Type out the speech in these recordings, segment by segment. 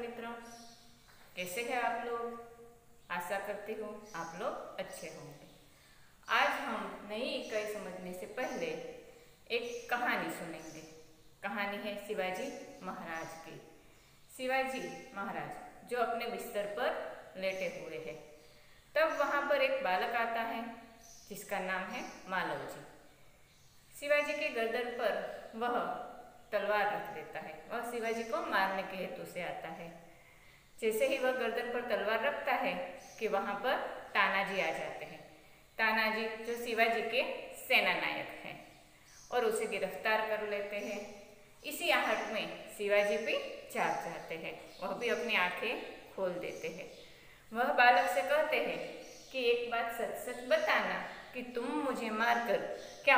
मित्रों, कैसे हैं आप लोग। आशा करती हूँ आप लोग अच्छे होंगे। आज हम नई इकाई समझने से पहले एक कहानी सुनेंगे। कहानी है शिवाजी महाराज की। शिवाजी महाराज जो अपने बिस्तर पर लेटे हुए हैं, तब वहाँ पर एक बालक आता है जिसका नाम है मालव जी। शिवाजी के गर्दन पर वह तलवार रख देता है। वह शिवाजी को मारने के हेतु से आता है। जैसे ही वह गर्दन पर तलवार रखता है कि वहाँ पर तानाजी आ जाते हैं। तानाजी जो शिवाजी के सेना नायक हैं और उसे गिरफ्तार कर लेते हैं। इसी आहट में शिवाजी भी जाग जाते हैं। वह भी अपनी आंखें खोल देते हैं। वह बालक से कहते हैं कि एक बात सच सच बताना कि तुम मुझे मारकर क्या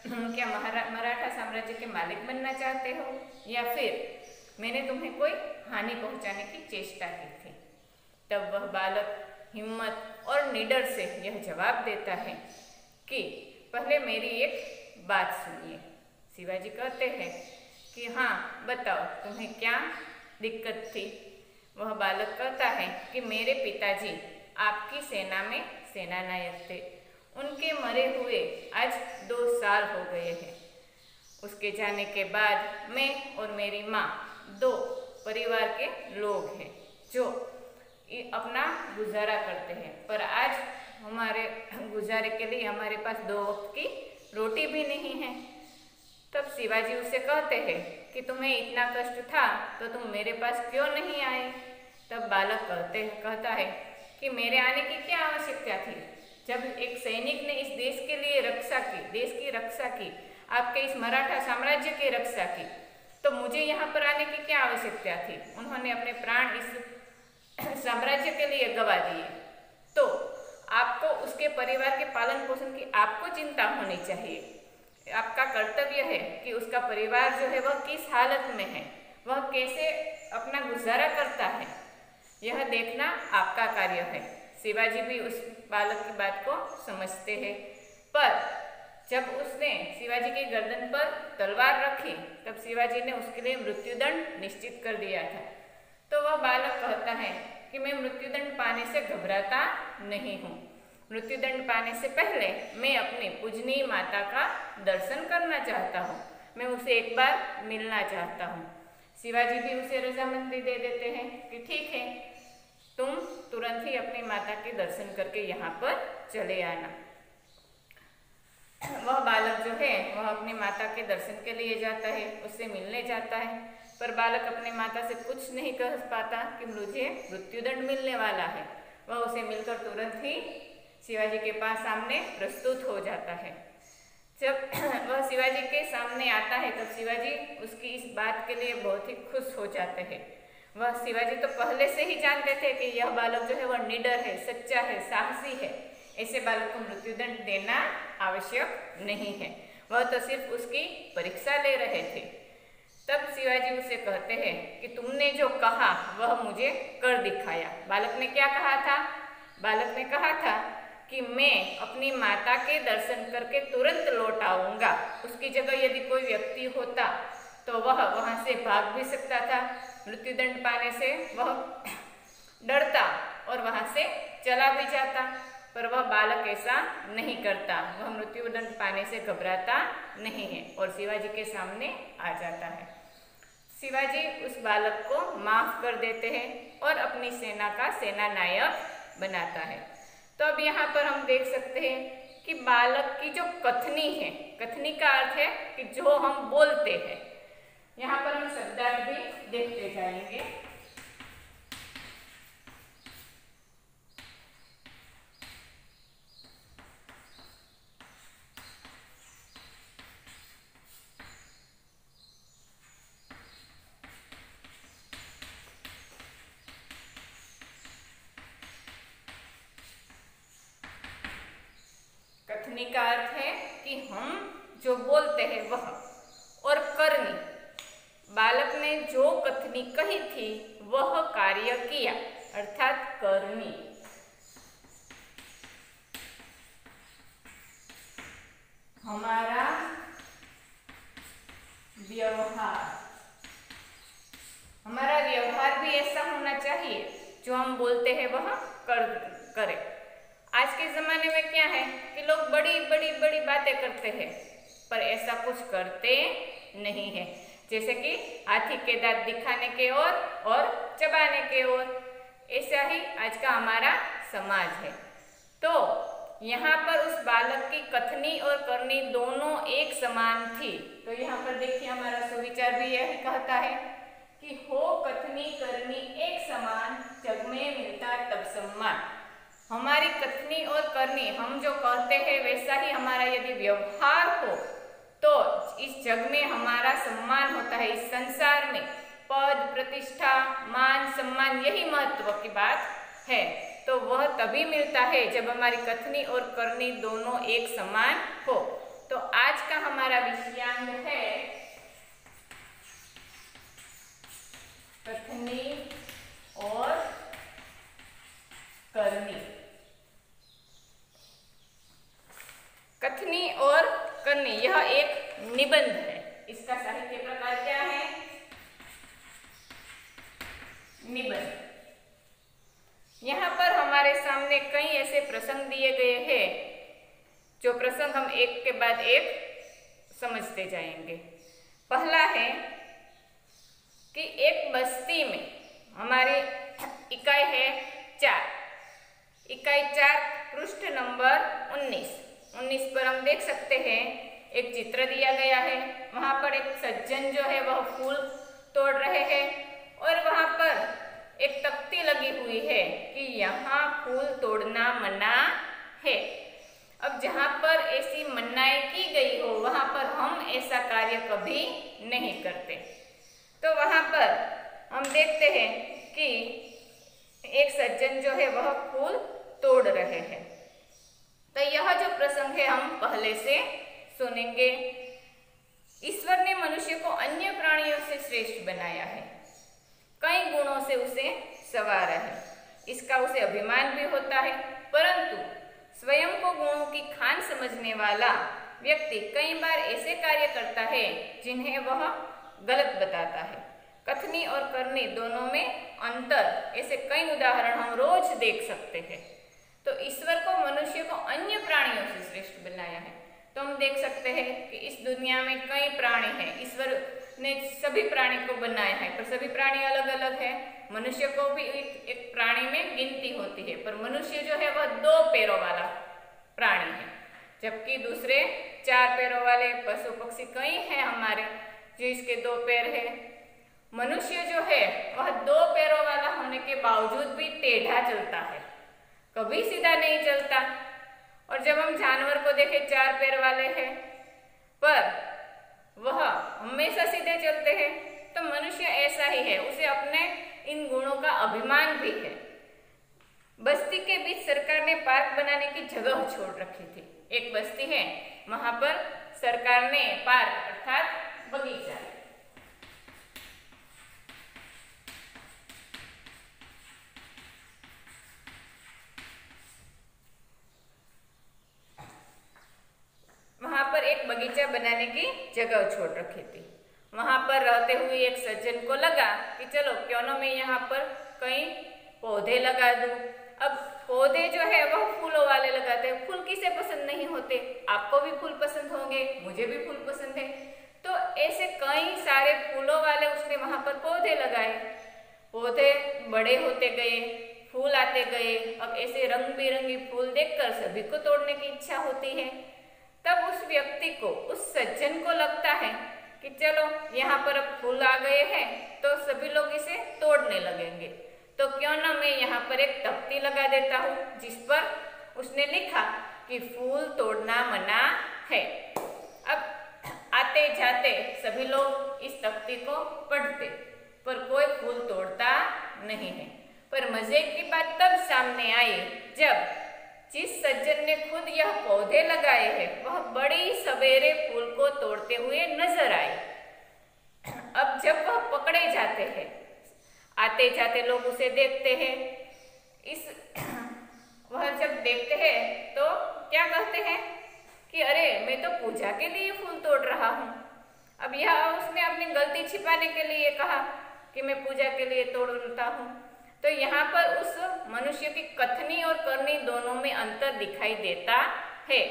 मराठा साम्राज्य के मालिक बनना चाहते हो, या फिर मैंने तुम्हें कोई हानि पहुंचाने की चेष्टा की थी। तब वह बालक हिम्मत और निडर से यह जवाब देता है कि पहले मेरी एक बात सुनिए। शिवाजी कहते हैं कि हाँ बताओ, तुम्हें क्या दिक्कत थी। वह बालक कहता है कि मेरे पिताजी आपकी सेना में सेना नायक थे। उनके मरे हुए आज 2 साल हो गए हैं। उसके जाने के बाद मैं और मेरी माँ 2 परिवार के लोग हैं जो अपना गुजारा करते हैं, पर आज हमारे गुजारे के लिए हमारे पास 2 वक्त की रोटी भी नहीं है। तब शिवाजी उससे कहते हैं कि तुम्हें इतना कष्ट था तो तुम मेरे पास क्यों नहीं आए। तब बालक कहता है कि मेरे आने की क्या आवश्यकता थी। जब एक सैनिक ने इस देश के लिए देश की रक्षा की, आपके इस मराठा साम्राज्य की रक्षा की, तो मुझे यहाँ पर आने की क्या आवश्यकता थी। उन्होंने अपने प्राण इस साम्राज्य के लिए गवा दिए, तो आपको उसके परिवार के पालन पोषण की आपको चिंता होनी चाहिए। आपका कर्तव्य है कि उसका परिवार जो है वह किस हालत में है, वह कैसे अपना गुजारा करता है, यह देखना आपका कार्य है। शिवाजी भी उस बालक की बात को समझते हैं, पर जब उसने शिवाजी के गर्दन पर तलवार रखी तब शिवाजी ने उसके लिए मृत्युदंड निश्चित कर दिया था। तो वह बालक कहता है कि मैं मृत्युदंड पाने से घबराता नहीं हूँ। मृत्युदंड पाने से पहले मैं अपनी पूजनीय माता का दर्शन करना चाहता हूँ। मैं उसे एक बार मिलना चाहता हूँ। शिवाजी भी उसे रजामंदी दे देते हैं कि ठीक है, तुम तुरंत ही अपनी माता के दर्शन करके यहाँ पर चले आना। वह बालक जो है वह अपनी माता के दर्शन के लिए जाता है, उससे मिलने जाता है, पर बालक अपनी माता से कुछ नहीं कह पाता कि मुझे मृत्युदंड मिलने वाला है। वह उसे मिलकर तुरंत ही शिवाजी के पास सामने प्रस्तुत हो जाता है। जब वह शिवाजी के सामने आता है तब शिवाजी उसकी इस बात के लिए बहुत ही खुश हो जाते हैं। वह शिवाजी तो पहले से ही जानते थे कि यह बालक जो है वह निडर है, सच्चा है, साहसी है। ऐसे बालक को मृत्युदंड देना आवश्यक नहीं है, वह तो सिर्फ उसकी परीक्षा ले रहे थे। तब शिवाजी उसे कहते हैं कि तुमने जो कहा वह मुझे कर दिखाया। बालक ने क्या कहा था? बालक ने कहा था कि मैं अपनी माता के दर्शन करके तुरंत लौट आऊँगा। उसकी जगह यदि कोई व्यक्ति होता तो वह वहाँ से भाग भी सकता था। मृत्युदंड पाने से वह डरता और वहाँ से चला भी जाता, पर वह बालक ऐसा नहीं करता। वह मृत्युदंड पाने से घबराता नहीं है और शिवाजी के सामने आ जाता है। शिवाजी उस बालक को माफ कर देते हैं और अपनी सेना का सेना नायक बनाता है। तो अब यहाँ पर हम देख सकते हैं कि बालक की जो कथनी है, कथनी का अर्थ है कि जो हम बोलते हैं। यहाँ पर हम शब्दार्थ भी देखते जाएंगे। कथनी का अर्थ है कि हम जो बोलते हैं वह, और करनी, बालक ने जो कथनी कही थी वह कार्य किया, अर्थात करनी। हमारा व्यवहार भी ऐसा होना चाहिए जो हम बोलते हैं वह करें। आज के ज़माने में क्या है कि लोग बड़ी बड़ी बड़ी बातें करते हैं पर ऐसा कुछ करते नहीं है, जैसे कि हाथी के दांत दिखाने के और चबाने के ओर। ऐसा ही आज का हमारा समाज है। तो यहाँ पर उस बालक की कथनी और करनी दोनों एक समान थी। तो यहाँ पर देखिए हमारा सुविचार भी यही कहता है कि हो कथनी करनी एक समान, जग में मिलता तब सम्मान। हमारी कथनी और करनी, हम जो कहते हैं वैसा ही हमारा यदि व्यवहार हो तो इस जग में हमारा सम्मान होता है। इस संसार में पद, प्रतिष्ठा, मान, सम्मान, यही महत्व की बात है। तो वह तभी मिलता है जब हमारी कथनी और करनी दोनों एक समान हो। तो आज का हमारा विषयांग है कथनी और करनी। कथनी और करनी यह एक निबंध है। इसका साहित्य प्रकार क्या है? निबंध। यहाँ पर हमारे सामने कई ऐसे प्रसंग दिए गए हैं जो प्रसंग हम एक के बाद एक समझते जाएंगे। पहला है कि एक बस्ती में हमारी इकाई है 4, इकाई 4 पृष्ठ नंबर 19 पर हम देख सकते हैं एक चित्र दिया गया है। वहां पर एक सज्जन जो है वह फूल तोड़ रहे हैं और वहां पर एक तख्ती लगी हुई है कि यहाँ फूल तोड़ना मना है। अब जहाँ पर ऐसी मनाही की गई हो वहां पर हम ऐसा कार्य कभी नहीं करते। तो वहां पर हम देखते हैं कि एक सज्जन जो है वह फूल तोड़ रहे हैं। तो यह जो प्रसंग है हम पहले से सुनेंगे। ईश्वर ने मनुष्य को अन्य प्राणियों से श्रेष्ठ बनाया है, कई गुणों से उसे संवारा है, इसका उसे अभिमान भी होता है। परंतु स्वयं को गुणों की खान समझने वाला व्यक्ति कई बार ऐसे कार्य करता है जिन्हें वह गलत बताता है। कथनी और करनी दोनों में अंतर, ऐसे कई उदाहरण हम रोज देख सकते हैं। तो ईश्वर को मनुष्य को अन्य प्राणियों से श्रेष्ठ बनाया है। तो हम देख सकते हैं कि इस दुनिया में कई प्राणी हैं। ईश्वर ने सभी प्राणी को बनाया है पर सभी प्राणी अलग अलग है। मनुष्य को भी एक प्राणी में गिनती होती है, पर मनुष्य जो है वह 2 पैरों वाला प्राणी है, जबकि दूसरे 4 पैरों वाले पशु पक्षी कई हैं हमारे जिसके 2 पैर है। मनुष्य जो है वह 2 पैरों वाला होने के बावजूद भी टेढ़ा चलता है, कभी सीधा नहीं चलता। और जब हम जानवर को देखें 4 पैर वाले हैं पर वह हमेशा सीधे चलते हैं। तो मनुष्य ऐसा ही है, उसे अपने इन गुणों का अभिमान भी है। बस्ती के बीच सरकार ने पार्क बनाने की जगह छोड़ रखी थी। एक बस्ती है, वहां पर सरकार ने पार्क अर्थात बगीचा, वहां पर एक बगीचा बनाने की जगह छोड़ रखी थी। वहां पर रहते हुए एक सज्जन को लगा कि चलो क्यों ना मैं यहाँ पर कई पौधे लगा दूं। अब पौधे जो है वह फूलों वाले लगाते हैं। फूल किसे पसंद नहीं होते? आपको भी फूल पसंद होंगे, मुझे भी फूल पसंद है। तो ऐसे कई सारे फूलों वाले उसने वहां पर पौधे लगाए। पौधे बड़े होते गए, फूल आते गए। अब ऐसे रंग बिरंगी फूल देखकर सभी को तोड़ने की इच्छा होती है। तब उस व्यक्ति को, उस सज्जन को लगता है कि चलो यहाँ पर अब फूल आ गए हैं तो सभी लोग इसे तोड़ने लगेंगे, तो क्यों ना मैं यहाँ पर एक तख्ती लगा देता हूँ जिस पर उसने लिखा कि फूल तोड़ना मना है। अब आते जाते सभी लोग इस तख्ती को पढ़ते पर कोई फूल तोड़ता नहीं है। पर मजे की बात तब सामने आई जब जिस सज्जन ने खुद यह पौधे लगाए हैं वह बड़ी सवेरे फूल को तोड़ते हुए नजर आए। अब जब वह पकड़े जाते हैं, आते जाते लोग उसे देखते हैं। वह जब देखते हैं तो क्या कहते हैं कि अरे मैं तो पूजा के लिए फूल तोड़ रहा हूँ। अब यह उसने अपनी गलती छिपाने के लिए कहा कि मैं पूजा के लिए तोड़ता हूँ। तो यहाँ पर उस मनुष्य की कथनी और करनी दोनों में अंतर दिखाई देता है।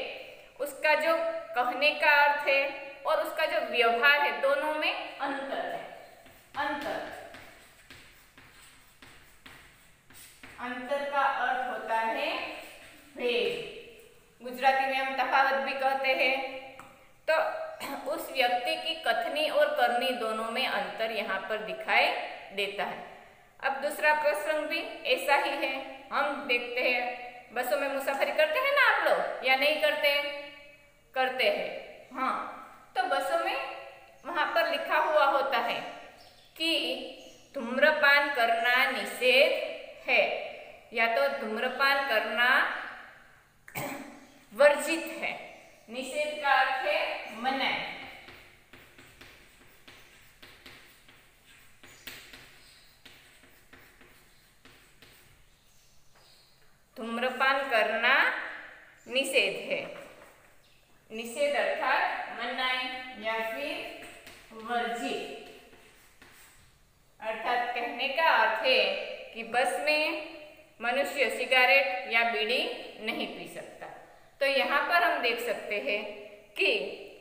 उसका जो कहने का अर्थ है और उसका जो व्यवहार है, दोनों में अंतर है। अंतर का अर्थ होता है भेद। गुजराती में हम तफावत भी कहते हैं। तो उस व्यक्ति की कथनी और करनी दोनों में अंतर यहाँ पर दिखाई देता है। अब दूसरा प्रसंग भी ऐसा ही है। हम देखते हैं, बसों में मुसाफरी करते हैं ना आप लोग, या नहीं करते? करते हैं। हाँ, तो बसों में वहां पर लिखा हुआ होता है कि धूम्रपान करना निषेध है, या तो धूम्रपान करना वर्जित है। निषेध का अर्थ है मनाही। धूम्रपान करना निषेध है। निषेध अर्थात मनाही या फिर वर्जित। अर्थात कहने का अर्थ है कि बस में मनुष्य सिगारेट या बीड़ी नहीं पी सकता। तो यहाँ पर हम देख सकते हैं कि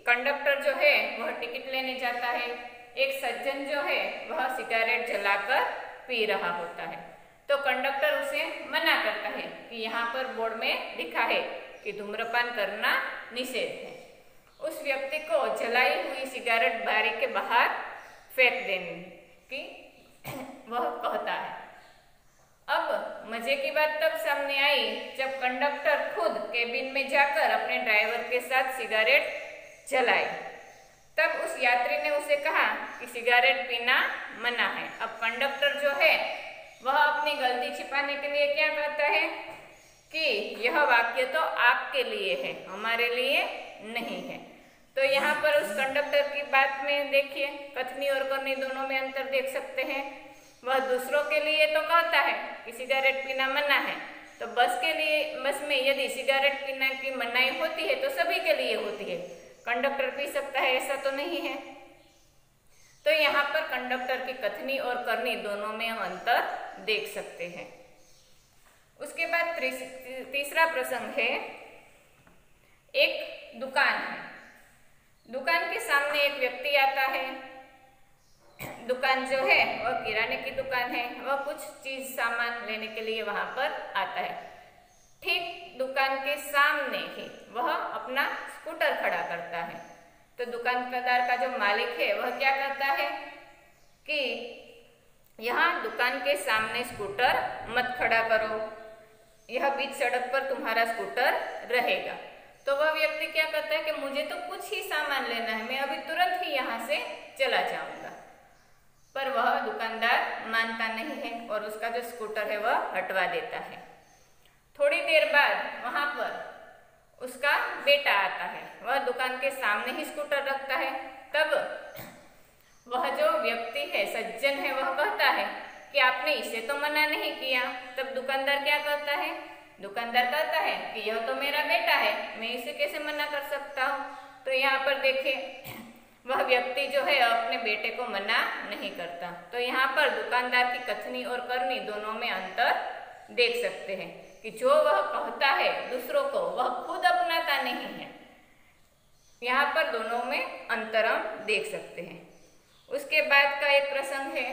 कंडक्टर जो है वह टिकट लेने जाता है, एक सज्जन जो है वह सिगारेट जलाकर पी रहा होता है। तो कंडक्टर उसे मना करता है कि यहाँ पर बोर्ड में लिखा है कि धूम्रपान करना निषेध है। उस व्यक्ति को जलाई हुई सिगारेट बारी के बाहर फेंक देने की वह कहता है। अब मजे की बात तब सामने आई जब कंडक्टर खुद केबिन में जाकर अपने ड्राइवर के साथ सिगारेट जलाई। तब उस यात्री ने उसे कहा कि सिगारेट पीना मना है। अब कंडक्टर जो है वह अपनी गलती छिपाने के लिए क्या कहता है कि यह वाक्य तो आपके लिए है, हमारे लिए नहीं है। तो यहाँ पर उस कंडक्टर की बात में देखिए, कथनी और करनी दोनों में अंतर देख सकते हैं। वह दूसरों के लिए तो कहता है कि सिगारेट पीना मना है, तो बस में यदि सिगारेट पीने की मनाही होती है तो सभी के लिए होती है। कंडक्टर पी सकता है ऐसा तो नहीं है। तो यहाँ पर कंडक्टर की कथनी और करनी दोनों में हम अंतर देख सकते हैं। उसके बाद तीसरा प्रसंग है, एक दुकान है। दुकान के सामने एक व्यक्ति आता है। दुकान जो है वह किराने की दुकान है। वह कुछ चीज सामान लेने के लिए वहां पर आता है। ठीक दुकान के सामने ही वह अपना स्कूटर खड़ा करता है। तो दुकानदार का जो मालिक है वह क्या करता है कि यहाँ दुकान के सामने स्कूटर मत खड़ा करो, यह बीच सड़क पर तुम्हारा स्कूटर रहेगा। तो वह व्यक्ति क्या कहता है कि मुझे तो कुछ ही सामान लेना है, मैं अभी तुरंत ही यहाँ से चला जाऊंगा। पर वह दुकानदार मानता नहीं है और उसका जो स्कूटर है वह हटवा देता है। थोड़ी देर बाद वहां पर उसका बेटा आता है। वह दुकान के सामने ही स्कूटर रखता है। तब वह जो व्यक्ति है, सज्जन है, वह कहता है कि आपने इसे तो मना नहीं किया। तब दुकानदार क्या कहता है? दुकानदार कहता है कि यह तो मेरा बेटा है, मैं इसे कैसे मना कर सकता हूँ। तो यहाँ पर देखिए, वह व्यक्ति जो है अपने बेटे को मना नहीं करता। तो यहाँ पर दुकानदार की कथनी और करनी दोनों में अंतर देख सकते हैं कि जो वह कहता है दूसरों को, वह खुद अपनाता नहीं है। यहाँ पर दोनों में अंतर हम देख सकते हैं। उसके बाद का एक प्रसंग है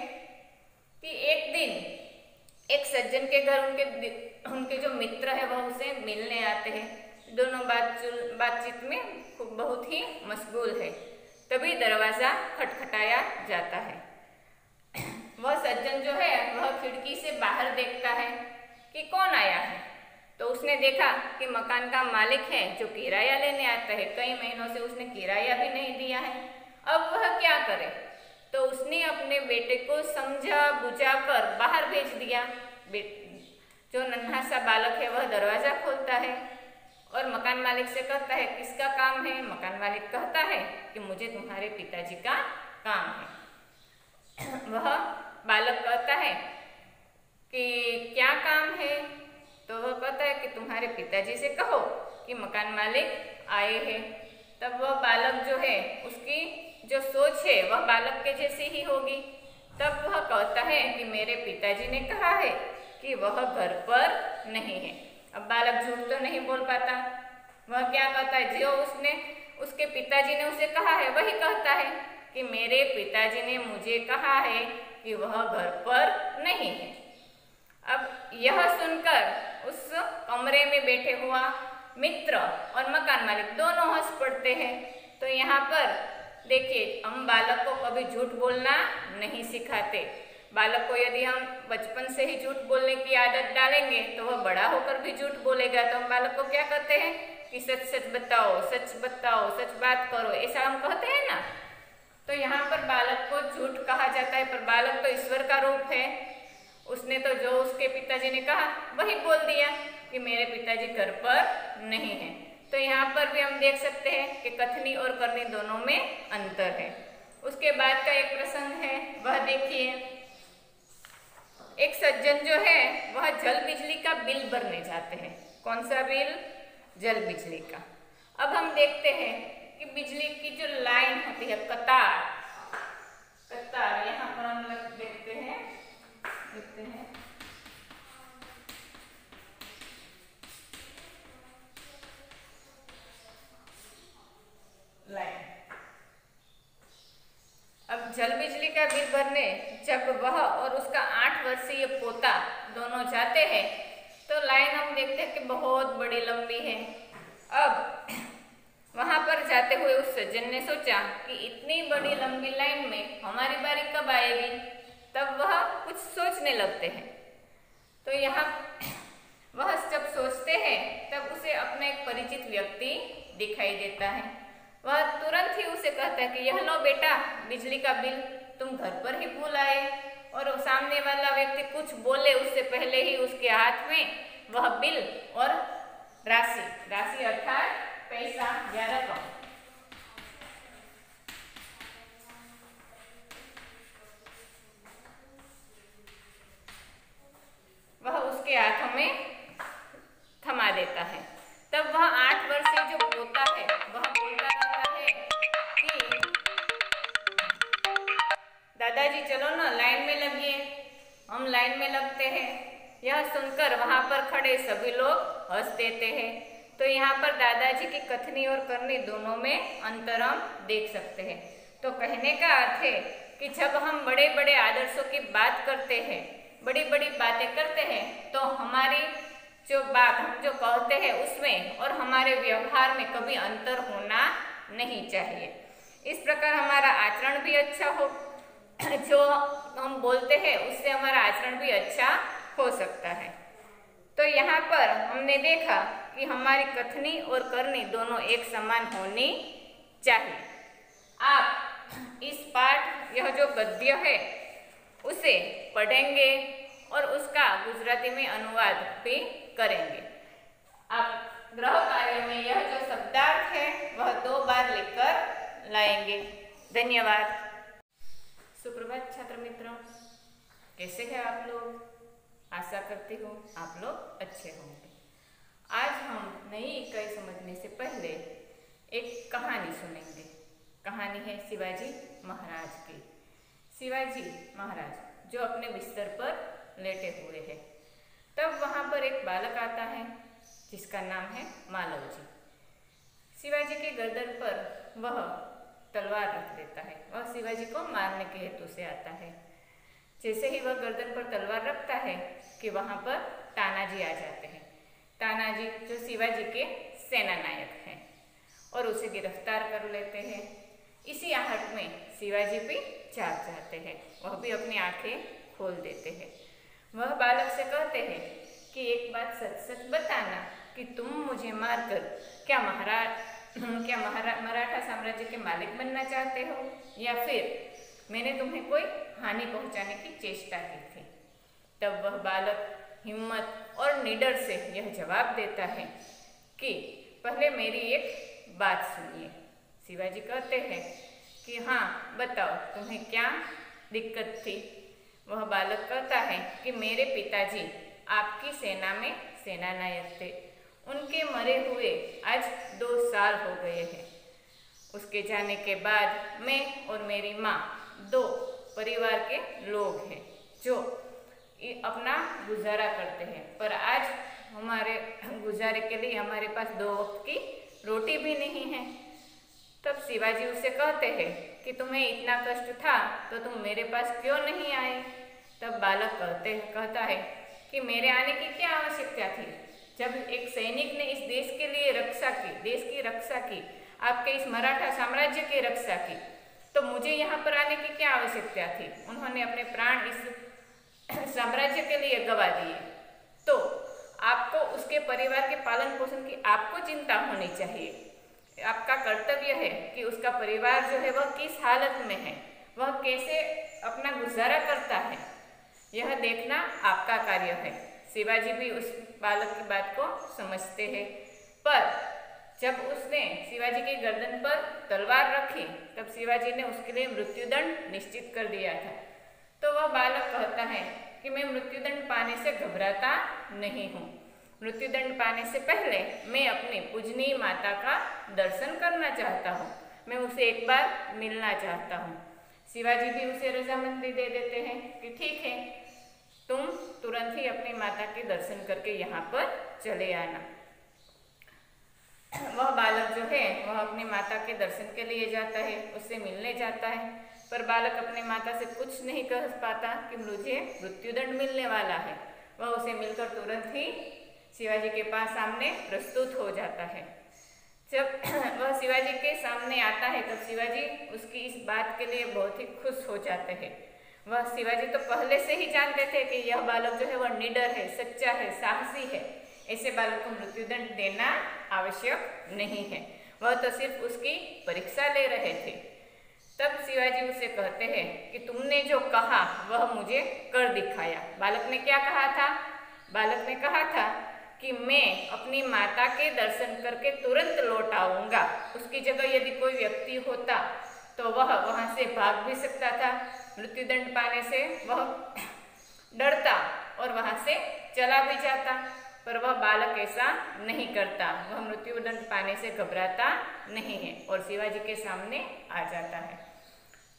कि एक दिन एक सज्जन के घर उनके जो मित्र है वह उसे मिलने आते हैं। दोनों बातचीत में बहुत ही मशगूल है। तभी दरवाजा खटखटाया जाता है। वह सज्जन जो है वह खिड़की से बाहर देखता है कि कौन आया है। तो उसने देखा कि मकान का मालिक है जो किराया लेने आता है। कई महीनों से उसने किराया भी नहीं दिया है। अब वह क्या करे? तो उसने अपने बेटे को समझा बुझा कर बाहर भेज दिया। जो नन्हा सा बालक है वह दरवाजा खोलता है और मकान मालिक से कहता है किसका काम है? मकान मालिक कहता है कि मुझे तुम्हारे पिताजी का काम है। वह बालक कहता है कि क्या काम है? तो वह कहता है कि तुम्हारे पिताजी से कहो कि मकान मालिक आए हैं। तब वह बालक जो है, उसकी जो सोच है वह बालक के जैसी ही होगी। तब वह कहता है कि मेरे पिताजी ने कहा है कि वह घर पर नहीं है। अब बालक झूठ तो नहीं बोल पाता, वह क्या कहता है, जो उसके पिताजी ने उसे कहा है वही कहता है कि मेरे पिताजी ने मुझे कहा है कि वह घर पर नहीं है। अब यह सुनकर उस कमरे में बैठे हुआ मित्र और मकान मालिक दोनों हंस पड़ते हैं। तो यहाँ पर देखिए, हम बालक को कभी झूठ बोलना नहीं सिखाते। बालक को यदि हम बचपन से ही झूठ बोलने की आदत डालेंगे तो वह बड़ा होकर भी झूठ बोलेगा। तो हम बालक को क्या कहते हैं कि सच सच बताओ, सच बात करो, ऐसा हम कहते हैं ना। तो यहाँ पर बालक को झूठ कहा जाता है, पर बालक तो ईश्वर का रूप है। उसने तो जो उसके पिताजी ने कहा वही बोल दिया कि मेरे पिताजी घर पर नहीं है। तो यहाँ पर भी हम देख सकते हैं कि कथनी और करनी दोनों में अंतर है। उसके बाद का एक प्रसंग है, वह देखिए। एक सज्जन जो है वह जल बिजली का बिल भरने जाते हैं। कौन सा बिल? जल बिजली का। अब हम देखते हैं कि बिजली की जो लाइन होती है, कतार, यहाँ पर हम देखते हैं लाइन। अब जल बिजली का बिल भरने जब वह और उसका 8 वर्षीय पोता दोनों जाते हैं तो लाइन हम देखते हैं कि बहुत बड़ी लंबी है। अब वहां पर जाते हुए उस सज्जन ने सोचा कि इतनी बड़ी लंबी लाइन में हमारी बारी कब आएगी। तब वह कुछ सोचने लगते हैं। तो यहाँ वह जब सोचते हैं तब उसे अपना एक परिचित व्यक्ति दिखाई देता है। वह तुरंत ही उसे कहता है कि यह लो बेटा बिजली का बिल, तुम घर पर ही भूल आए। और सामने वाला व्यक्ति कुछ बोले उससे पहले ही उसके हाथ में वह बिल और राशि अर्थात पैसा या रकम वह उसके हाथों में थमा देता है। तब वह 8 वर्षीय जो पोता है वह बोलता रहता है कि दादाजी चलो ना लाइन में लगिए। हम लाइन में लगते हैं। यह सुनकर वहां पर खड़े सभी लोग हंस देते हैं। तो यहाँ पर दादाजी की कथनी और करनी दोनों में अंतर हम देख सकते हैं। तो कहने का अर्थ है कि जब हम बड़े बड़े आदर्शों की बात करते हैं, बड़ी बड़ी बातें करते हैं, तो हमारी जो बात हम जो कहते हैं उसमें और हमारे व्यवहार में कभी अंतर होना नहीं चाहिए। इस प्रकार हमारा आचरण भी अच्छा हो, जो हम बोलते हैं उससे हमारा आचरण भी अच्छा हो सकता है। तो यहाँ पर हमने देखा कि हमारी कथनी और करनी दोनों एक समान होनी चाहिए। आप इस पाठ, यह जो गद्य है उसे पढ़ेंगे और उसका गुजराती में अनुवाद भी करेंगे। आप गृह कार्य में यह जो शब्दार्थ है वह 2 बार लिखकर लाएंगे। धन्यवाद। सुप्रभात छात्र मित्रों, कैसे हैं आप लोग? आशा करती हूँ आप लोग अच्छे होंगे। आज हम नई इकाई समझने से पहले एक कहानी सुनेंगे। कहानी है शिवाजी महाराज की। शिवाजी महाराज जो अपने बिस्तर पर लेटे हुए हैं, तब वहाँ पर एक बालक आता है जिसका नाम है मालव जी। शिवाजी के गर्दन पर वह तलवार रख देता है। वह शिवाजी को मारने के हेतु से आता है। जैसे ही वह गर्दन पर तलवार रखता है कि वहाँ पर तानाजी आ जाते हैं। तानाजी जो शिवाजी के सेना नायक हैं और उसे गिरफ्तार कर लेते हैं। इसी आहट में शिवाजी भी जाग जाते हैं। वह भी अपनी आंखें खोल देते हैं। वह बालक से कहते हैं कि एक बात सच सच बताना कि तुम मुझे मारकर क्या मराठा साम्राज्य के मालिक बनना चाहते हो, या फिर मैंने तुम्हें कोई हानि पहुंचाने की चेष्टा की थी। तब वह बालक हिम्मत और निडर से यह जवाब देता है कि पहले मेरी एक बात सुनिए। शिवाजी कहते हैं कि हाँ बताओ, तुम्हें क्या दिक्कत थी? वह बालक कहता है कि मेरे पिताजी आपकी सेना में सेना नायक थे। उनके मरे हुए आज 2 साल हो गए हैं। उसके जाने के बाद मैं और मेरी माँ 2 परिवार के लोग हैं जो अपना गुजारा करते हैं, पर आज हमारे गुजारे के लिए हमारे पास 2 वक्त की रोटी भी नहीं है। तब शिवाजी उससे कहते हैं कि तुम्हें इतना कष्ट था तो तुम मेरे पास क्यों नहीं आए। तब बालक कहता है कि मेरे आने की क्या आवश्यकता थी, जब एक सैनिक ने इस देश के लिए देश की रक्षा की, आपके इस मराठा साम्राज्य की रक्षा की, तो मुझे यहाँ पर आने की क्या आवश्यकता थी। उन्होंने अपने प्राण इस साम्राज्य के लिए गवा दिए, तो आपको उसके परिवार के पालन पोषण की आपको चिंता होनी चाहिए। आपका कर्तव्य है कि उसका परिवार जो है वह किस हालत में है, वह कैसे अपना गुजारा करता है, यह देखना आपका कार्य है। शिवाजी भी उस बालक की बात को समझते हैं, पर जब उसने शिवाजी की गर्दन पर तलवार रखी तब शिवाजी ने उसके लिए मृत्युदंड निश्चित कर दिया था। तो वह बालक कहता है कि मैं मृत्युदंड पाने से घबराता नहीं हूँ, मृत्युदंड पाने से पहले मैं अपनी पूजनीय माता का दर्शन करना चाहता हूँ, मैं उसे एक बार मिलना चाहता हूँ। शिवाजी भी उसे रजामंदी दे देते हैं कि ठीक है, तुम तुरंत ही अपनी माता के दर्शन करके यहाँ पर चले आना। वह बालक जो है वह अपनी माता के दर्शन के लिए जाता है, उससे मिलने जाता है, पर बालक अपनी माता से कुछ नहीं कह पाता कि मुझे मृत्युदंड मिलने वाला है। वह उसे मिलकर तुरंत ही शिवाजी के पास सामने प्रस्तुत हो जाता है। जब वह शिवाजी के सामने आता है तब शिवाजी उसकी इस बात के लिए बहुत ही खुश हो जाते हैं। वह शिवाजी तो पहले से ही जानते थे कि यह बालक जो है वह निडर है, सच्चा है, साहसी है, ऐसे बालक को मृत्युदंड देना आवश्यक नहीं है, वह तो सिर्फ उसकी परीक्षा ले रहे थे। तब शिवाजी उसे कहते हैं कि तुमने जो कहा वह मुझे कर दिखाया। बालक ने क्या कहा था? बालक ने कहा था कि मैं अपनी माता के दर्शन करके तुरंत लौट आऊँगा। उसकी जगह यदि कोई व्यक्ति होता तो वह वहाँ से भाग भी सकता था, मृत्युदंड पाने से वह डरता और वहाँ से चला भी जाता, पर वह बालक ऐसा नहीं करता, वह मृत्युदंड पाने से घबराता नहीं है और शिवाजी के सामने आ जाता है।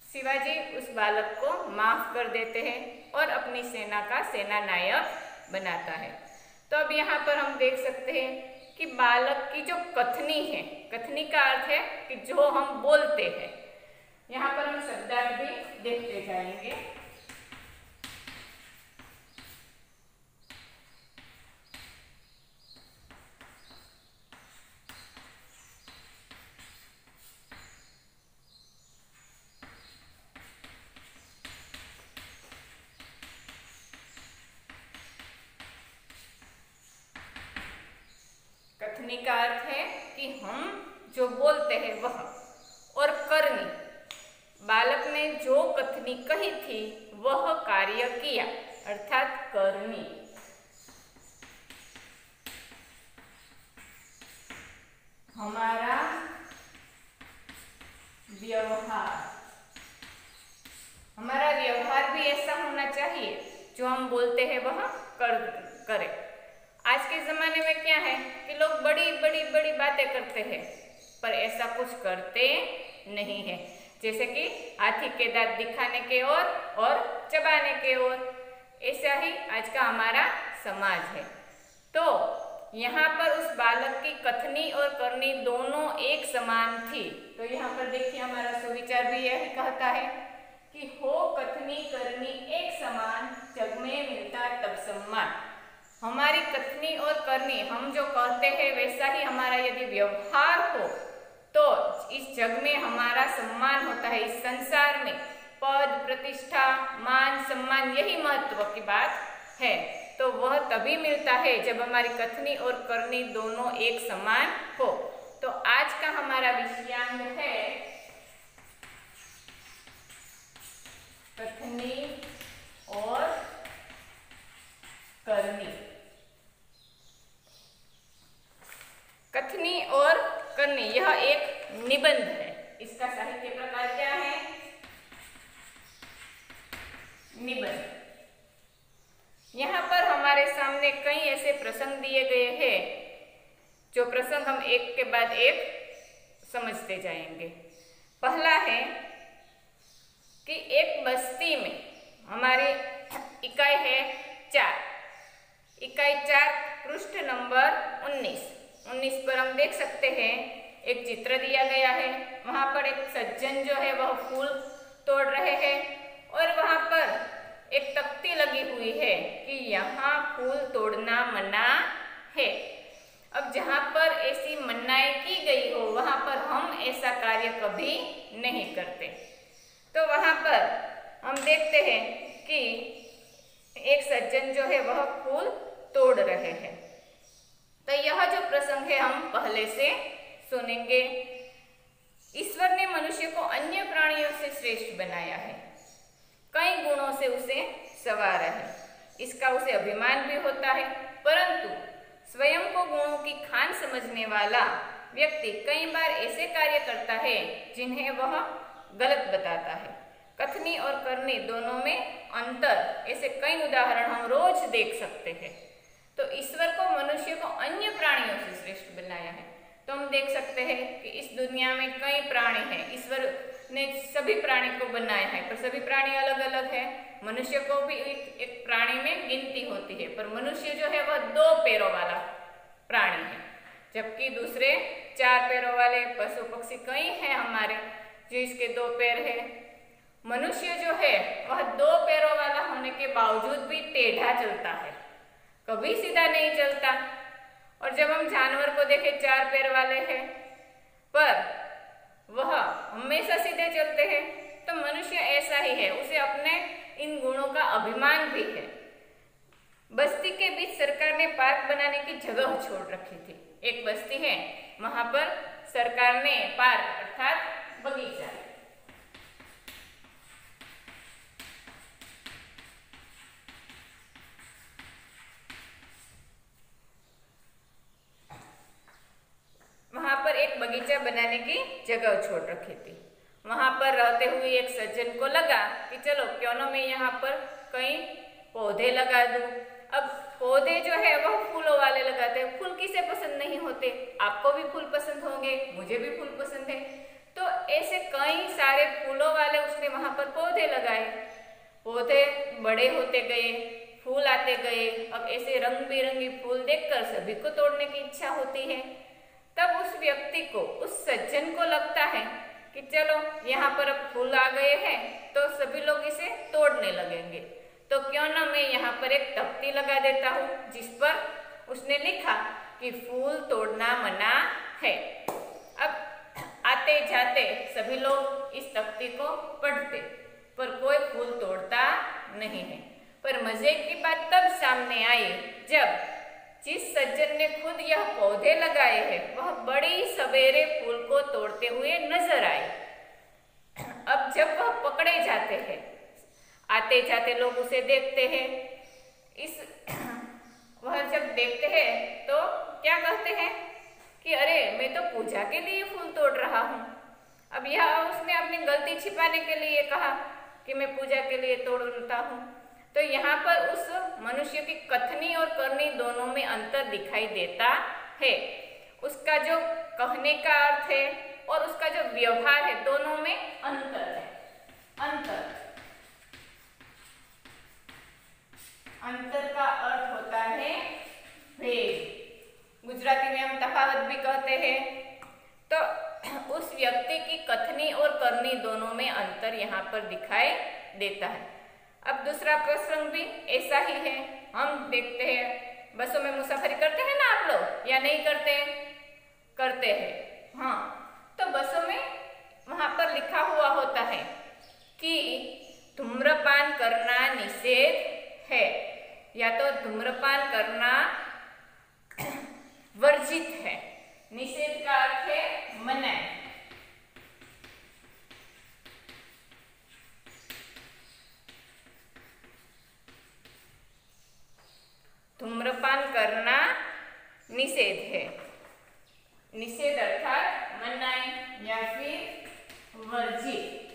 शिवाजी उस बालक को माफ कर देते हैं और अपनी सेना का सेना नायक बनाता है। तो अब यहाँ पर हम देख सकते हैं कि बालक की जो कथनी है, कथनी का अर्थ है कि जो हम बोलते हैं। यहाँ पर हम शब्दार्थ भी देखते जाएंगे। कथनी का अर्थ है कि हम जो बोलते हैं वह, और करनी, बालक ने जो कथनी कही थी वह कार्य किया, अर्थात करनी। हमारा व्यवहार, हमारा व्यवहार भी ऐसा होना चाहिए, जो हम बोलते हैं वह करें। आज के ज़माने में क्या है कि लोग बड़ी बड़ी बातें करते हैं पर ऐसा कुछ करते नहीं है, जैसे कि हाथी के दांत दिखाने के और चबाने के ओर, ऐसा ही आज का हमारा समाज है। तो यहाँ पर उस बालक की कथनी और करनी दोनों एक समान थी। तो यहाँ पर देखिए हमारा सुविचार भी यही कहता है कि हो कथनी करनी एक समान, जग में मिलता तब सम्मान। हमारी कथनी और करनी, हम जो कहते हैं वैसा ही हमारा यदि व्यवहार हो तो इस जग में हमारा सम्मान होता है। इस संसार में पद, प्रतिष्ठा, मान, सम्मान, यही महत्व की बात है। तो वह तभी मिलता है जब हमारी कथनी और करनी दोनों एक समान हो। तो आज का हमारा विषयांग है कथनी और करनी। कथनी और करनी यह एक निबंध है। इसका साहित्य प्रकार क्या है? निबंध। यहाँ पर हमारे सामने कई ऐसे प्रसंग दिए गए हैं जो प्रसंग हम एक के बाद एक समझते जाएंगे। पहला है कि एक बस्ती में हमारी इकाई है 4, इकाई 4 पृष्ठ नंबर 19 पर हम देख सकते हैं एक चित्र दिया गया है। वहां पर एक सज्जन जो है वह फूल तोड़ रहे हैं और वहां पर एक तख्ती लगी हुई है कि यहाँ फूल तोड़ना मना है। अब जहां पर ऐसी मनाही की गई हो वहां पर हम ऐसा कार्य कभी नहीं करते। तो वहां पर हम देखते हैं कि एक सज्जन जो है वह फूल तोड़ रहे हैं। तो यह जो प्रसंग है हम पहले से सुनेंगे। ईश्वर ने मनुष्य को अन्य प्राणियों से श्रेष्ठ बनाया है, कई गुणों से उसे संवारा है, इसका उसे अभिमान भी होता है। परंतु स्वयं को गुणों की खान समझने वाला व्यक्ति कई बार ऐसे कार्य करता है जिन्हें वह गलत बताता है। कथनी और करनी दोनों में अंतर, ऐसे कई उदाहरण हम रोज देख सकते हैं। तो ईश्वर को मनुष्य को अन्य प्राणियों से श्रेष्ठ बनाया है। तो हम देख सकते हैं कि इस दुनिया में कई प्राणी हैं, ईश्वर ने सभी प्राणी को बनाया है, पर सभी प्राणी अलग अलग है। मनुष्य को भी एक प्राणी में गिनती होती है, पर मनुष्य जो है वह 2 पैरों वाला प्राणी है, जबकि दूसरे 4 पैरों वाले पशु पक्षी कई हैं हमारे जिसके 2 पैर है। मनुष्य जो है वह 2 पैरों वाला होने के बावजूद भी टेढ़ा चलता है, कभी सीधा नहीं चलता। और जब हम जानवर को देखें 4 पैर वाले हैं पर वह हमेशा सीधे चलते हैं, तो मनुष्य ऐसा ही है, उसे अपने इन गुणों का अभिमान भी है। बस्ती के बीच सरकार ने पार्क बनाने की जगह छोड़ रखी थी। एक बस्ती है, वहां पर सरकार ने पार्क अर्थात बगीचा एक बगीचा बनाने की जगह छोड़ रखी थी। वहां पर रहते हुए एक सज्जन को लगा कि चलो क्यों ना मैं यहाँ पर कई पौधे लगा दूं। अब पौधे जो है वह फूलों वाले लगाते हैं, फूल किसे पसंद नहीं होते, आपको भी फूल पसंद होंगे, मुझे भी फूल पसंद है। तो ऐसे कई सारे फूलों वाले उसने वहां पर पौधे लगाए, पौधे बड़े होते गए, फूल आते गए। अब ऐसे रंग बिरंगी फूल देखकर सभी को तोड़ने की इच्छा होती है। तब उस व्यक्ति को, उस सज्जन को लगता है कि चलो यहाँ पर अब फूल आ गए हैं तो सभी लोग इसे तोड़ने लगेंगे, तो क्यों ना मैं यहाँ पर एक तख्ती लगा देता हूँ जिस पर उसने लिखा कि फूल तोड़ना मना है। अब आते जाते सभी लोग इस तख्ती को पढ़ते पर कोई फूल तोड़ता नहीं है। पर मजे की बात तब सामने आई जब जिस सज्जन ने खुद यह पौधे लगाए हैं वह बड़ी सवेरे फूल को तोड़ते हुए नजर आए। अब जब वह पकड़े जाते हैं, आते जाते लोग उसे देखते हैं, वह जब देखते हैं तो क्या कहते हैं कि अरे मैं तो पूजा के लिए फूल तोड़ रहा हूँ। अब यह उसने अपनी गलती छिपाने के लिए कहा कि मैं पूजा के लिए तोड़ता हूँ। तो यहाँ पर उस मनुष्य की कथनी और करनी दोनों में अंतर दिखाई देता है। उसका जो कहने का अर्थ है और उसका जो व्यवहार है दोनों में अंतर है। अंतर का अर्थ होता है भेद, गुजराती में हम तफावत भी कहते हैं। तो उस व्यक्ति की कथनी और करनी दोनों में अंतर यहाँ पर दिखाई देता है। अब दूसरा प्रसंग भी ऐसा ही है। हम देखते हैं बसों में मुसाफरी करते हैं ना आप लोग, या नहीं करते? करते हैं। हाँ, तो बसों में वहां पर लिखा हुआ होता है कि धूम्रपान करना निषेध है, या तो धूम्रपान करना वर्जित है। निषेध का अर्थ है मनाही। धूम्रपान करना निषेध है। निषेध अर्थात मनाही या फिर वर्जित,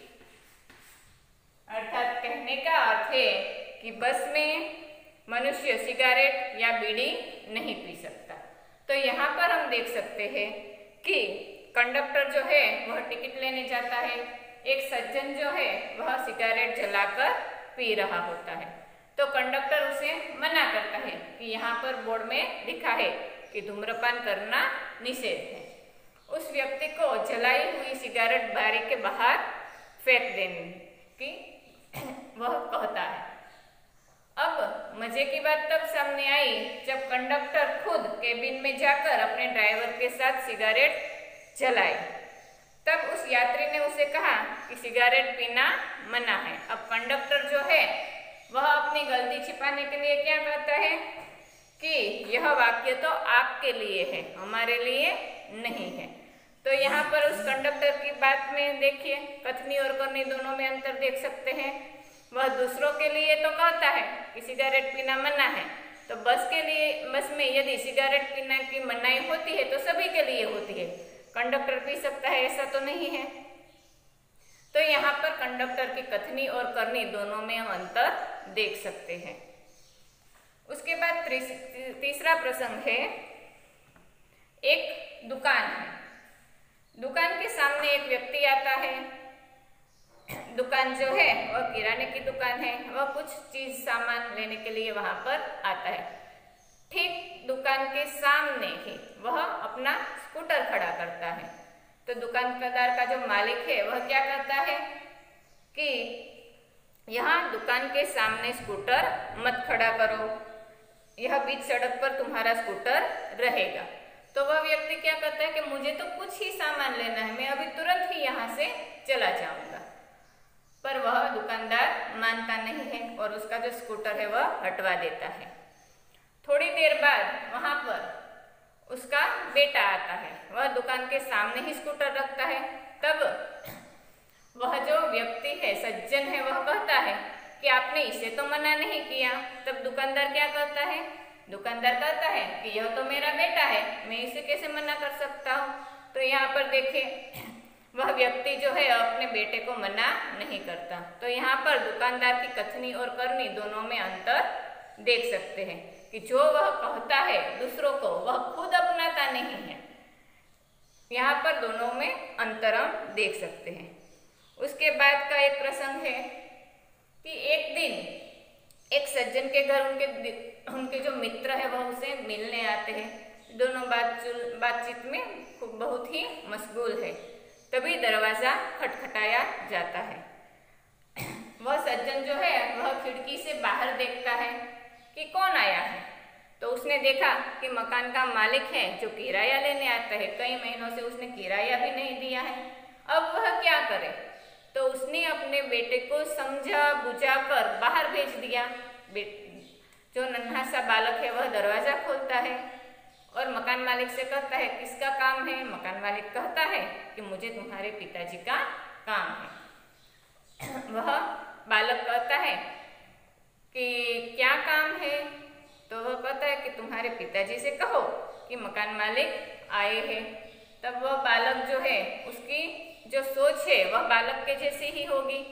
अर्थात कहने का अर्थ है कि बस में मनुष्य सिगारेट या बीड़ी नहीं पी सकता। तो यहाँ पर हम देख सकते हैं कि कंडक्टर जो है वह टिकट लेने जाता है, एक सज्जन जो है वह सिगरेट जलाकर पी रहा होता है। तो कंडक्टर उसे मना करता है कि यहाँ पर बोर्ड में लिखा है कि धूम्रपान करना निषेध है। उस व्यक्ति को जलाई हुई सिगरेट बारी के बाहर फेंक देने की वह कहता है। अब मजे की बात तब सामने आई जब कंडक्टर खुद केबिन में जाकर अपने ड्राइवर के साथ सिगरेट जलाई। तब उस यात्री ने उसे कहा कि सिगरेट पीना मना है। अब कंडक्टर जो है वह अपनी गलती छिपाने के लिए क्या कहता है कि यह वाक्य तो आपके लिए है, हमारे लिए नहीं है। तो यहाँ पर उस कंडक्टर की बात में देखिए, कथनी और करनी दोनों में अंतर देख सकते हैं। वह दूसरों के लिए तो कहता है कि सिगरेट पीना मना है, तो बस में यदि सिगरेट पीना की मनाही होती है तो सभी के लिए होती है, कंडक्टर पी सकता है ऐसा तो नहीं है। तो यहाँ पर कंडक्टर की कथनी और करनी दोनों में हम अंतर देख सकते हैं। उसके बाद तीसरा प्रसंग है, एक दुकान है। दुकान के सामने एक व्यक्ति आता है। दुकान जो है वह किराने की दुकान है। वह कुछ चीज सामान लेने के लिए वहां पर आता है। ठीक दुकान के सामने ही वह अपना स्कूटर खड़ा करता है। तो दुकानदार का जो मालिक है वह क्या करता है कि यहाँ दुकान के सामने स्कूटर मत खड़ा करो, यह बीच सड़क पर तुम्हारा स्कूटर रहेगा। तो वह व्यक्ति क्या करता है कि मुझे तो कुछ ही सामान लेना है, मैं अभी तुरंत ही यहाँ से चला जाऊंगा। पर वह दुकानदार मानता नहीं है और उसका जो स्कूटर है वह हटवा देता है। थोड़ी देर बाद वहां पर उसका बेटा आता है। वह दुकान के सामने ही स्कूटर रखता है। तब वह जो व्यक्ति है, सज्जन है, वह कहता है कि आपने इसे तो मना नहीं किया। तब दुकानदार क्या करता है, दुकानदार कहता है कि यह तो मेरा बेटा है, मैं इसे कैसे मना कर सकता हूँ। तो यहाँ पर देखिए, वह व्यक्ति जो है अपने बेटे को मना नहीं करता। तो यहाँ पर दुकानदार की कथनी और करनी दोनों में अंतर देख सकते हैं कि जो वह कहता है दूसरों को, वह खुद अपनाता नहीं है। यहाँ पर दोनों में अंतर हम देख सकते हैं। उसके बाद का एक प्रसंग है कि एक दिन एक सज्जन के घर उनके जो मित्र है वह उसे मिलने आते हैं। दोनों बातचीत में बहुत ही मशगूल है। तभी दरवाजा खटखटाया जाता है। वह सज्जन जो है वह खिड़की से बाहर देखता है कि कौन आया है। तो उसने देखा कि मकान का मालिक है जो किराया लेने आता है। कई महीनों से उसने किराया भी नहीं दिया है। अब वह क्या करे, तो उसने अपने बेटे को समझा बुझा कर बाहर भेज दिया। जो नन्हा सा बालक है वह दरवाजा खोलता है और मकान मालिक से कहता है किसका काम है। मकान मालिक कहता है कि मुझे तुम्हारे पिताजी का काम है। वह बालक कहता है कि क्या काम है। तो वह कहता है कि तुम्हारे पिताजी से कहो कि मकान मालिक आए हैं। तब वह बालक जो है, उसकी जो सोच है वह बालक के जैसी ही होगी।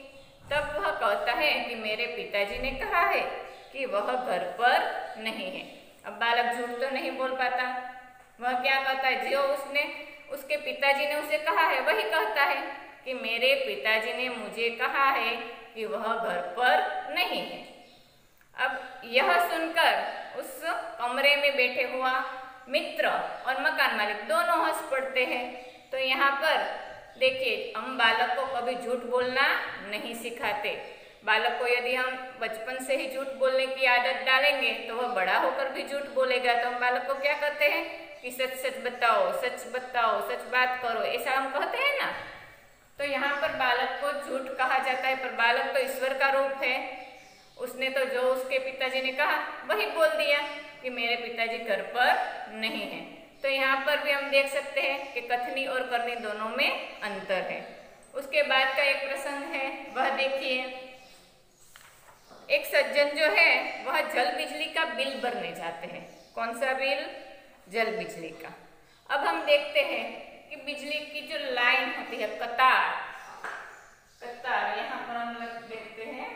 तब वह कहता है कि मेरे पिताजी ने कहा है कि वह घर पर नहीं है। अब बालक झूठ तो नहीं बोल पाता। वह क्या कहता है, जो उसके पिताजी ने उसे कहा है वही कहता है कि मेरे पिताजी ने मुझे कहा है कि वह घर पर नहीं है। अब यह सुनकर उस कमरे में बैठे हुआ मित्र और मकान मालिक दोनों हंस पड़ते हैं। तो यहाँ पर देखिए, हम बालक को कभी झूठ बोलना नहीं सिखाते। बालक को यदि हम बचपन से ही झूठ बोलने की आदत डालेंगे तो वह बड़ा होकर भी झूठ बोलेगा। तो हम बालक को क्या कहते हैं कि सच सच बताओ, सच बात करो, ऐसा हम कहते हैं ना। तो यहाँ पर बालक को झूठ कहा जाता है, पर बालक तो ईश्वर का रूप है। उसने तो जो उसके पिताजी ने कहा वही बोल दिया कि मेरे पिताजी घर पर नहीं है। तो यहाँ पर भी हम देख सकते हैं कि कथनी और करनी दोनों में अंतर है। उसके बाद का एक प्रसंग है, वह देखिए। एक सज्जन जो है वह जल बिजली का बिल भरने जाते हैं। कौन सा बिल? जल बिजली का। अब हम देखते हैं कि बिजली की जो लाइन होती है, कतार, यहाँ पर हम देखते हैं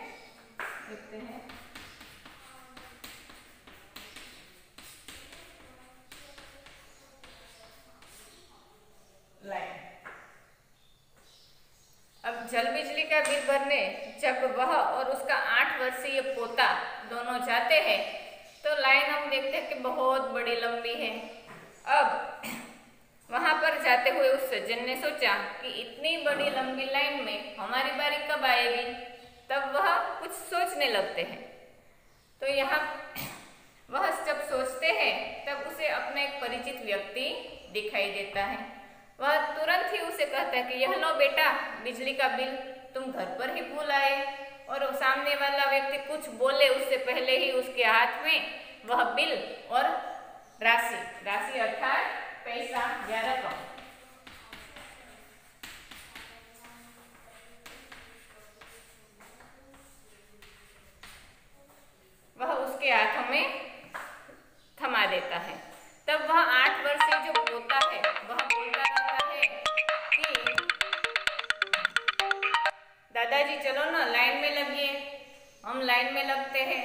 लाइन। अब जल बिजली का बिल भरने जब वह और उसका 8 वर्षीय पोता दोनों जाते हैं तो लाइन हम देखते हैं कि बहुत बड़ी लंबी है। अब वहां पर जाते हुए उस सज्जन ने सोचा कि इतनी बड़ी लंबी लाइन में हमारी बारी कब आएगी। तब वह कुछ सोचने लगते हैं। तो यहाँ वह जब सोचते हैं तब उसे अपना एक परिचित व्यक्ति दिखाई देता है। वह तुरंत ही उसे कहता है कि यह लो बेटा, बिजली का बिल तुम घर पर ही भूल आए। और सामने वाला व्यक्ति कुछ बोले उससे पहले ही उसके हाथ में वह बिल और राशि अर्थात पैसा या रकम वह उसके हाथों में थमा देता है। तब वह 8 वर्षीय जो पोता है वह बोलता रहता है कि दादाजी चलो ना, लाइन में लगिए। हम लाइन में लगते हैं।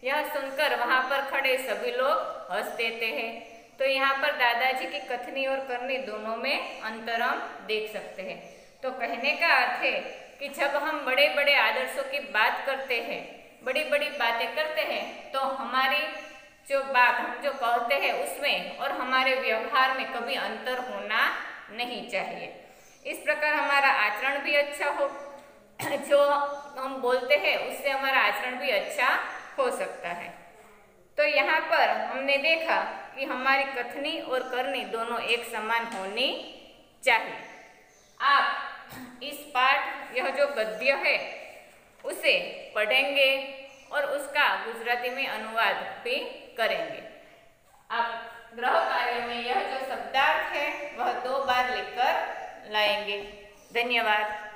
यह सुनकर वहां पर खड़े सभी लोग हंस देते हैं। तो यहाँ पर दादाजी की कथनी और करनी दोनों में अंतर हम देख सकते हैं। तो कहने का अर्थ है कि जब हम बड़े बड़े आदर्शों की बात करते हैं, बड़ी बड़ी बातें करते हैं, तो हमारी जो बात हम जो कहते हैं उसमें और हमारे व्यवहार में कभी अंतर होना नहीं चाहिए। इस प्रकार हमारा आचरण भी अच्छा हो, जो हम बोलते हैं उससे हमारा आचरण भी अच्छा हो सकता है। तो यहाँ पर हमने देखा कि हमारी कथनी और करनी दोनों एक समान होनी चाहिए। आप इस पाठ, यह जो गद्य है उसे पढ़ेंगे और उसका गुजराती में अनुवाद भी करेंगे। आप गृह कार्य में यह जो शब्दार्थ है वह 2 बार लिखकर लाएंगे। धन्यवाद।